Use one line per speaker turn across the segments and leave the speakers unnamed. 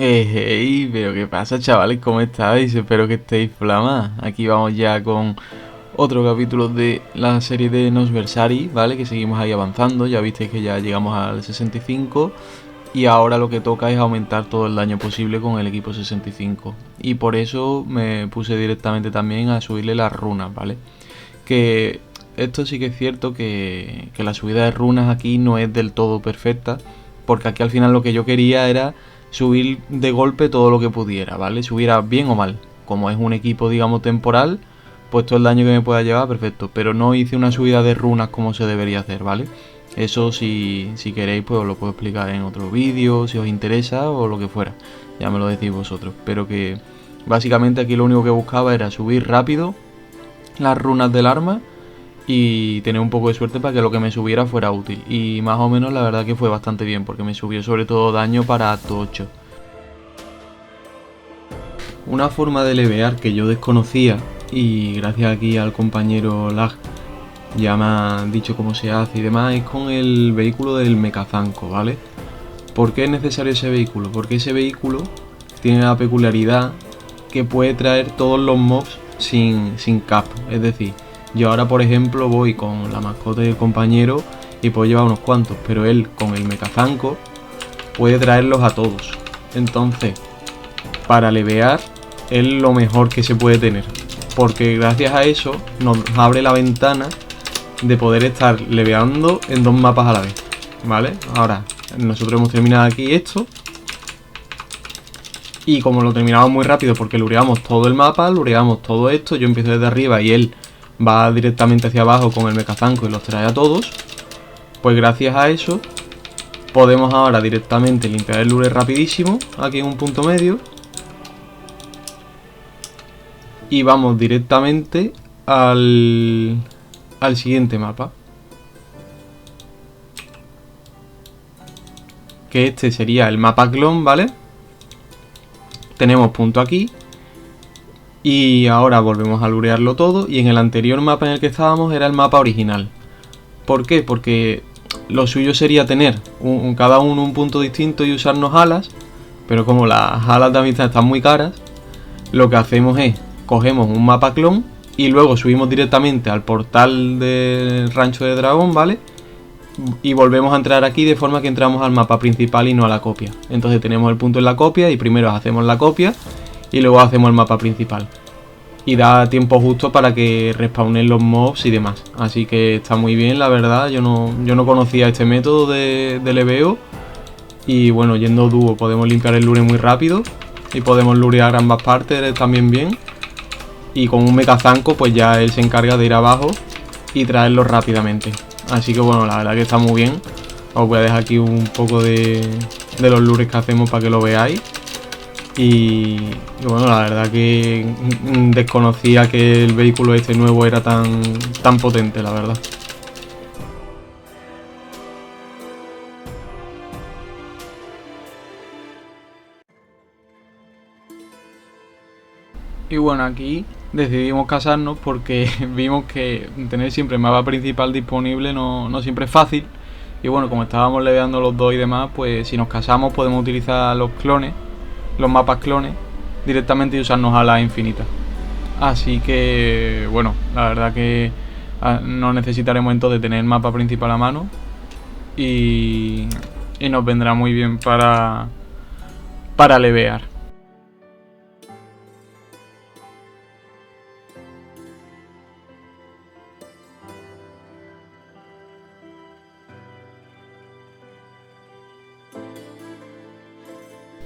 Hey, pero ¿qué pasa, chavales? ¿Cómo estáis? Espero que estéis flama. Aquí vamos ya con otro capítulo de la serie de Nosversari, ¿vale? Que seguimos ahí avanzando. Ya visteis que ya llegamos al 65 y ahora lo que toca es aumentar todo el daño posible con el equipo 65. Y por eso me puse directamente también a subirle las runas, ¿vale? Que esto sí que es cierto que la subida de runas aquí no es del todo perfecta, porque aquí al final lo que yo quería era subir de golpe todo lo que pudiera, ¿vale? Subiera bien o mal. Como es un equipo, digamos, temporal, pues todo el daño que me pueda llevar, perfecto. Pero no hice una subida de runas como se debería hacer, ¿vale? Eso si queréis, pues os lo puedo explicar en otro vídeo, si os interesa o lo que fuera. Ya me lo decís vosotros. Pero que básicamente aquí lo único que buscaba era subir rápido las runas del arma y tener un poco de suerte para que lo que me subiera fuera útil. Y más o menos la verdad que fue bastante bien, porque me subió sobre todo daño para acto 8. Una forma de levear que yo desconocía, y gracias aquí al compañero Lag ya me ha dicho cómo se hace y demás, es con el vehículo del Mechazanco, ¿vale? ¿Por qué es necesario ese vehículo? Porque ese vehículo tiene la peculiaridad que puede traer todos los mobs sin cap. Es decir, yo ahora por ejemplo voy con la mascota del compañero y puedo llevar unos cuantos, pero él con el Mechazanco puede traerlos a todos. Entonces, para levear es lo mejor que se puede tener, porque gracias a eso nos abre la ventana de poder estar leveando en dos mapas a la vez, ¿vale? Ahora, nosotros hemos terminado aquí esto. Y como lo terminamos muy rápido porque lureamos todo el mapa, lureamos todo esto, yo empiezo desde arriba y él va directamente hacia abajo con el Mechazanco y los trae a todos, pues gracias a eso podemos ahora directamente limpiar el lure rapidísimo, aquí en un punto medio, y vamos directamente al siguiente mapa, que este sería el mapa clon, ¿vale? Tenemos punto aquí. Y ahora volvemos a lurearlo todo. Y en el anterior mapa en el que estábamos era el mapa original. ¿Por qué? Porque lo suyo sería tener cada uno un punto distinto y usarnos alas. Pero como las alas de amistad están muy caras, lo que hacemos es cogemos un mapa clon y luego subimos directamente al portal del rancho de dragón, ¿vale? Y volvemos a entrar aquí de forma que entramos al mapa principal y no a la copia. Entonces tenemos el punto en la copia y primero hacemos la copia y luego hacemos el mapa principal. Y da tiempo justo para que respawnen los mobs y demás. Así que está muy bien, la verdad. Yo no conocía este método de leveo. Y bueno, yendo dúo podemos limpiar el lure muy rápido. Y podemos lurear ambas partes también bien. Y con un Mechazanco pues ya él se encarga de ir abajo y traerlo rápidamente. Así que bueno, la verdad que está muy bien. Os voy a dejar aquí un poco de los lures que hacemos para que lo veáis. Y bueno, la verdad que desconocía que el vehículo este nuevo era tan potente, la verdad. Y bueno, aquí decidimos casarnos porque vimos que tener siempre el mapa principal disponible no siempre es fácil. Y bueno, como estábamos leveando los dos y demás, pues si nos casamos podemos utilizar los clones, los mapas clones, directamente y usarnos a la infinita. Así que bueno, la verdad que no necesitaremos entonces tener el mapa principal a mano. Y nos vendrá muy bien para levear.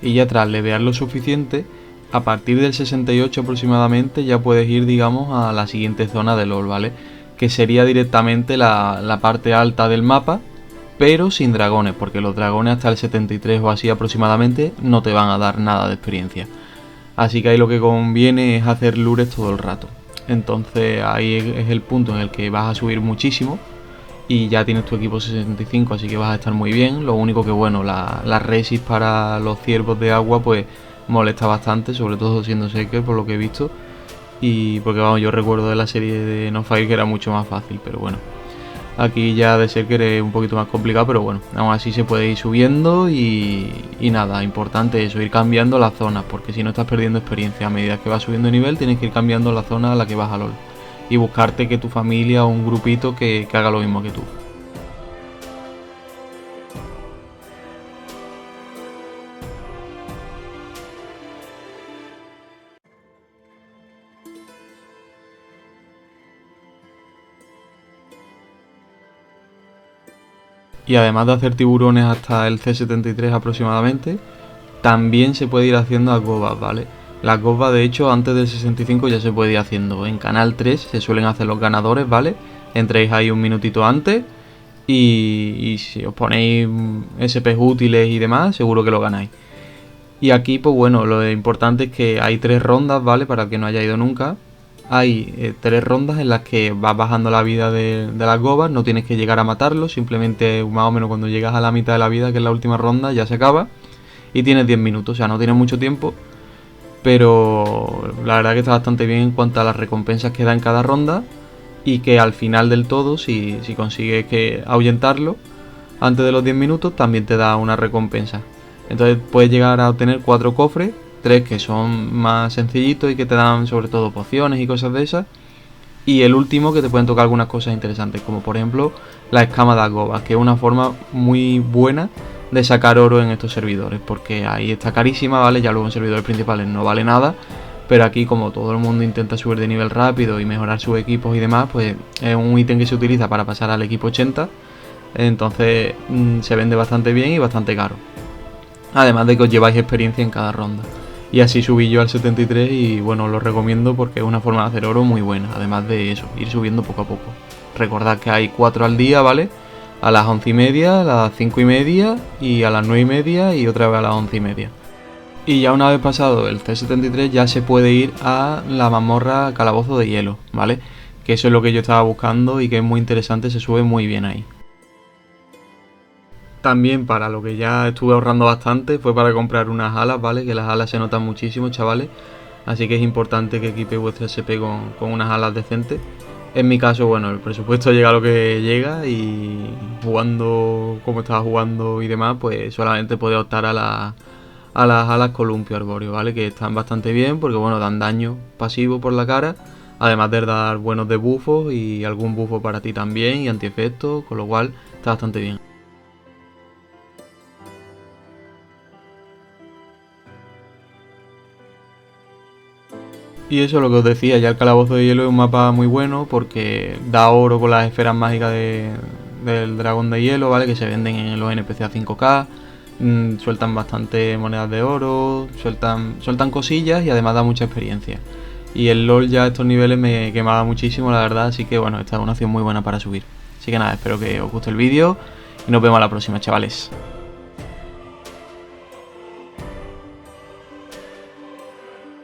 Y ya tras levear lo suficiente, a partir del 68 aproximadamente ya puedes ir, digamos, a la siguiente zona de LoL, ¿vale? Que sería directamente la parte alta del mapa, pero sin dragones, porque los dragones hasta el 73 o así aproximadamente no te van a dar nada de experiencia. Así que ahí lo que conviene es hacer lures todo el rato. Entonces ahí es el punto en el que vas a subir muchísimo y ya tienes tu equipo 65, así que vas a estar muy bien. Lo único que bueno, la resis para los ciervos de agua pues molesta bastante, sobre todo siendo Seeker por lo que he visto. Y porque vamos, yo recuerdo de la serie de No Fire que era mucho más fácil, pero bueno. Aquí ya de ser que eres un poquito más complicado, pero bueno, aún así se puede ir subiendo y nada, importante eso, ir cambiando las zonas, porque si no estás perdiendo experiencia. A medida que vas subiendo de nivel tienes que ir cambiando la zona a la que vas a LoL y buscarte que tu familia o un grupito que haga lo mismo que tú. Y además de hacer tiburones hasta el C73 aproximadamente, también se puede ir haciendo las gobas, ¿vale? Las gobas, de hecho, antes del 65 ya se puede ir haciendo. En Canal 3 se suelen hacer los ganadores, ¿vale? Entréis ahí un minutito antes y si os ponéis SPs útiles y demás, seguro que lo ganáis. Y aquí, pues bueno, lo importante es que hay 3 rondas, ¿vale? Para el que no haya ido nunca. Hay 3 rondas en las que vas bajando la vida de las gobas, no tienes que llegar a matarlos, simplemente más o menos cuando llegas a la mitad de la vida, que es la última ronda, ya se acaba. Y tienes 10 minutos, o sea, no tienes mucho tiempo, pero la verdad que está bastante bien en cuanto a las recompensas que da en cada ronda. Y que al final del todo, si consigues ahuyentarlo antes de los 10 minutos, también te da una recompensa. Entonces puedes llegar a obtener 4 cofres, 3 que son más sencillitos y que te dan sobre todo pociones y cosas de esas. Y el último que te pueden tocar algunas cosas interesantes, como por ejemplo la escama de agobas, que es una forma muy buena de sacar oro en estos servidores, porque ahí está carísima, ¿vale? Ya luego en servidores principales no vale nada, pero aquí como todo el mundo intenta subir de nivel rápido y mejorar sus equipos y demás, pues es un ítem que se utiliza para pasar al equipo 80, entonces se vende bastante bien y bastante caro. Además de que os lleváis experiencia en cada ronda. Y así subí yo al 73 y bueno, os lo recomiendo porque es una forma de hacer oro muy buena. Además de eso, ir subiendo poco a poco. Recordad que hay 4 al día, ¿vale? A las 11:30, a las 5:30 y a las 9:30 y otra vez a las 11:30. Y ya una vez pasado el C73 ya se puede ir a la mazmorra Calabozo de Hielo, ¿vale? Que eso es lo que yo estaba buscando y que es muy interesante, se sube muy bien ahí. También para lo que ya estuve ahorrando bastante fue para comprar unas alas, ¿vale? Que las alas se notan muchísimo, chavales. Así que es importante que equipe vuestra SP con unas alas decentes. En mi caso, bueno, el presupuesto llega a lo que llega y jugando como estaba jugando y demás, pues solamente puede optar a las alas columpio arbóreo, ¿vale? Que están bastante bien porque, bueno, dan daño pasivo por la cara. Además de dar buenos debuffos y algún buffo para ti también y anti-efectos, con lo cual está bastante bien. Y eso es lo que os decía, ya el Calabozo de Hielo es un mapa muy bueno porque da oro con las esferas mágicas del dragón de hielo, ¿vale? Que se venden en los NPC a 5K, sueltan bastante monedas de oro, sueltan cosillas y además da mucha experiencia. Y el LoL ya a estos niveles me quemaba muchísimo, la verdad, así que bueno, esta es una opción muy buena para subir. Así que nada, espero que os guste el vídeo y nos vemos a la próxima, chavales.